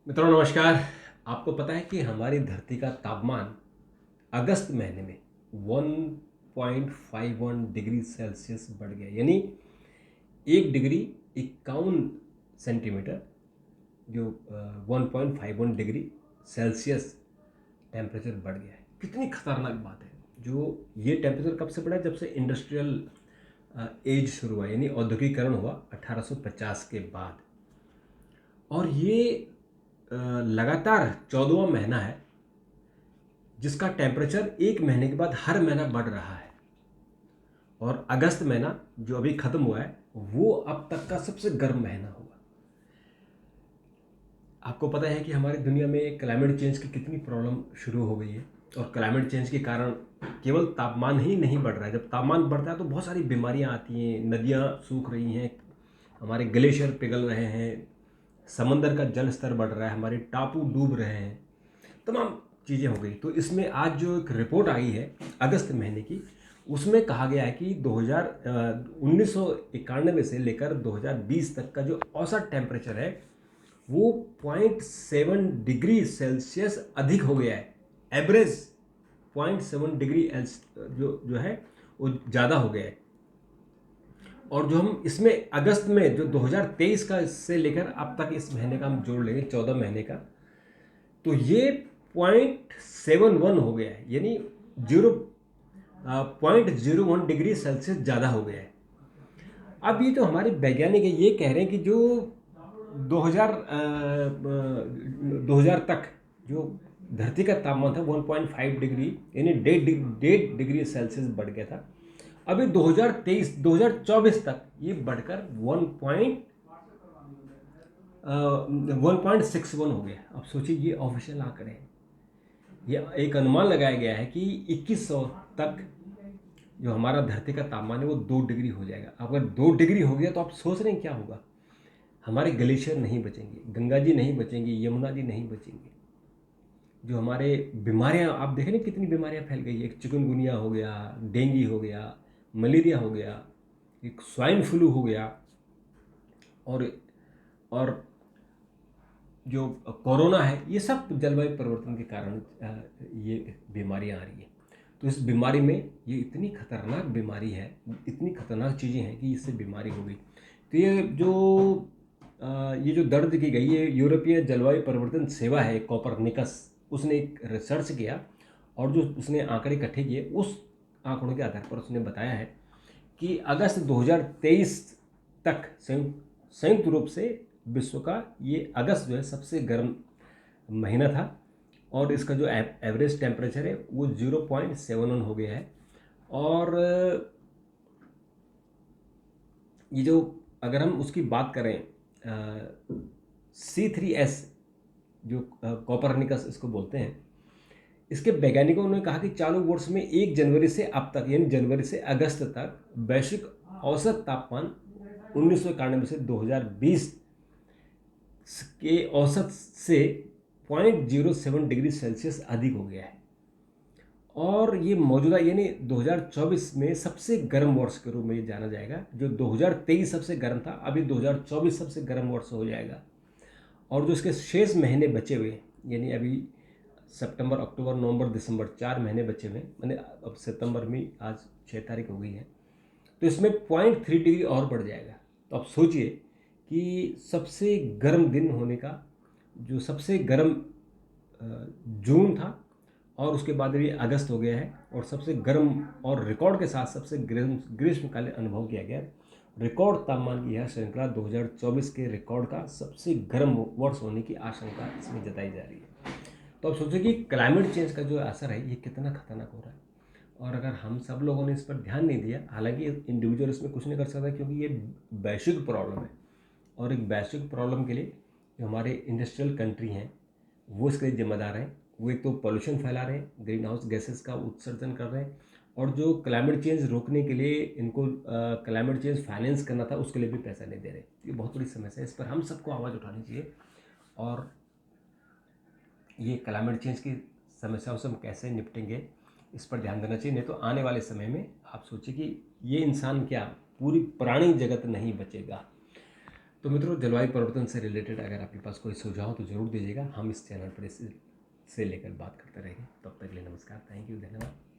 मित्रों नमस्कार। आपको पता है कि हमारी धरती का तापमान अगस्त महीने में 1.51 डिग्री सेल्सियस बढ़ गया, यानी 1 डिग्री 51 सेंटीमीटर, जो 1.51 डिग्री सेल्सियस टेम्परेचर बढ़ गया है। कितनी खतरनाक बात है। जो ये टेम्परेचर कब से बढ़ा है? जब से इंडस्ट्रियल एज शुरू हुआ, यानी औद्योगिकरण हुआ 1850 के बाद। और ये लगातार 14वां महीना है जिसका टेम्परेचर एक महीने के बाद हर महीना बढ़ रहा है। और अगस्त महीना जो अभी ख़त्म हुआ है वो अब तक का सबसे गर्म महीना होगा। आपको पता है कि हमारी दुनिया में क्लाइमेट चेंज की कितनी प्रॉब्लम शुरू हो गई है। और क्लाइमेट चेंज के कारण केवल तापमान ही नहीं बढ़ रहा है। जब तापमान बढ़ता है तो बहुत सारी बीमारियां आती हैं, नदियां सूख रही हैं, हमारे ग्लेशियर पिघल रहे हैं, समंदर का जल स्तर बढ़ रहा है, हमारे टापू डूब रहे हैं, तमाम चीज़ें हो गई। तो इसमें आज जो एक रिपोर्ट आई है अगस्त महीने की, उसमें कहा गया है कि 1991 से लेकर 2020 तक का जो औसत टेम्परेचर है वो 0.7 डिग्री सेल्सियस अधिक हो गया है। एवरेज 0.7 डिग्री जो है वो ज़्यादा हो गया है। और जो हम इसमें अगस्त में जो 2023 का से लेकर अब तक इस महीने का हम जोड़ लेंगे 14 महीने का, तो ये 0.71 हो गया है, यानी 0.01 डिग्री सेल्सियस ज़्यादा हो गया है। अब ये जो हमारे वैज्ञानिक है ये कह रहे हैं कि जो 2000 तक जो धरती का तापमान था 1.5 डिग्री, यानी 1.5 डिग्री सेल्सियस बढ़ गया था। अभी 2023-2024 तक ये बढ़कर 1.61 हो गया। अब सोचिए, ये ऑफिशियल आंकड़े हैं। ये एक अनुमान लगाया गया है कि 2100 तक जो हमारा धरती का तापमान है वो 2 डिग्री हो जाएगा। अगर 2 डिग्री हो गया तो आप सोच रहे हैं क्या होगा। हमारे ग्लेशियर नहीं बचेंगे, गंगा जी नहीं बचेंगी, यमुना जी नहीं बचेंगे। जो हमारे बीमारियां, आप देखें ना कितनी बीमारियां फैल गई। एक चिकनगुनिया हो गया, डेंगू हो गया, मलेरिया हो गया, एक स्वाइन फ्लू हो गया, और और जो कोरोना है, ये सब जलवायु परिवर्तन के कारण ये बीमारियां आ रही हैं। तो इस बीमारी में, ये इतनी खतरनाक बीमारी है, इतनी खतरनाक चीज़ें हैं कि इससे बीमारी हो गई। तो ये जो दर्ज की गई है, यूरोपीय जलवायु परिवर्तन सेवा है कोपरनिकस, उसने एक रिसर्च किया और जो उसने आंकड़े इकट्ठे किए, उस आंकड़ों के आधार पर उसने बताया है कि अगस्त 2023 तक संयुक्त रूप से विश्व का ये अगस्त जो है सबसे गर्म महीना था। और इसका जो एवरेज टेम्परेचर है वो 0.71 हो गया है। और ये जो, अगर हम उसकी बात करें, C3S, जो कोपरनिकस इसको बोलते हैं, इसके वैज्ञानिकों ने कहा कि चालू वर्ष में 1 जनवरी से अब तक, यानी जनवरी से अगस्त तक वैश्विक औसत तापमान 1991 से 2020 के औसत से 0.07 डिग्री सेल्सियस अधिक हो गया है। और ये मौजूदा, यानी 2024 में सबसे गर्म वर्ष के रूप में ये जाना जाएगा। जो 2023 सबसे गर्म था, अभी 2024 सबसे गर्म वर्ष हो जाएगा। और जो इसके शेष महीने बचे हुए, यानी अभी सितंबर, अक्टूबर, नवंबर, दिसंबर, 4 महीने बचे हुए, मैंने अब सितंबर में आज 6 तारीख हो गई है, तो इसमें 0.3 डिग्री और बढ़ जाएगा। तो आप सोचिए कि सबसे गर्म दिन होने का, जो सबसे गर्म जून था, और उसके बाद ये अगस्त हो गया है, और सबसे गर्म और रिकॉर्ड के साथ सबसे ग्रीष्मकालीन अनुभव किया गया। रिकॉर्ड तापमान की यह श्रृंखला 2024 के रिकॉर्ड का सबसे गर्म वर्ष होने की आशंका इसमें जताई जा रही है। तो अब सोचिए कि क्लाइमेट चेंज का जो असर है ये कितना खतरनाक हो रहा है। और अगर हम सब लोगों ने इस पर ध्यान नहीं दिया, हालांकि इंडिविजुअल इसमें कुछ नहीं कर सकता क्योंकि ये वैश्विक प्रॉब्लम है। और एक वैश्विक प्रॉब्लम के लिए जो हमारे इंडस्ट्रियल कंट्री हैं वो इसके लिए जिम्मेदार हैं। वो एक तो पॉल्यूशन फैला रहे हैं, ग्रीन हाउस गैसेस का उत्सर्जन कर रहे हैं, और जो क्लाइमेट चेंज रोकने के लिए इनको क्लाइमेट चेंज फाइनेंस करना था उसके लिए भी पैसा नहीं दे रहे। ये बहुत बड़ी समस्या है, इस पर हम सबको आवाज़ उठानी चाहिए। और ये क्लाइमेट चेंज की समस्याओं से हम कैसे निपटेंगे, इस पर ध्यान देना चाहिए। नहीं तो आने वाले समय में आप सोचिए कि ये इंसान क्या, पूरी प्राणी जगत नहीं बचेगा। तो मित्रों, जलवायु परिवर्तन से रिलेटेड अगर आपके पास कोई सुझाव हो तो ज़रूर दीजिएगा, हम इस चैनल पर इससे लेकर बात करते रहेंगे। तब तक के लिए नमस्कार, थैंक यू, धन्यवाद।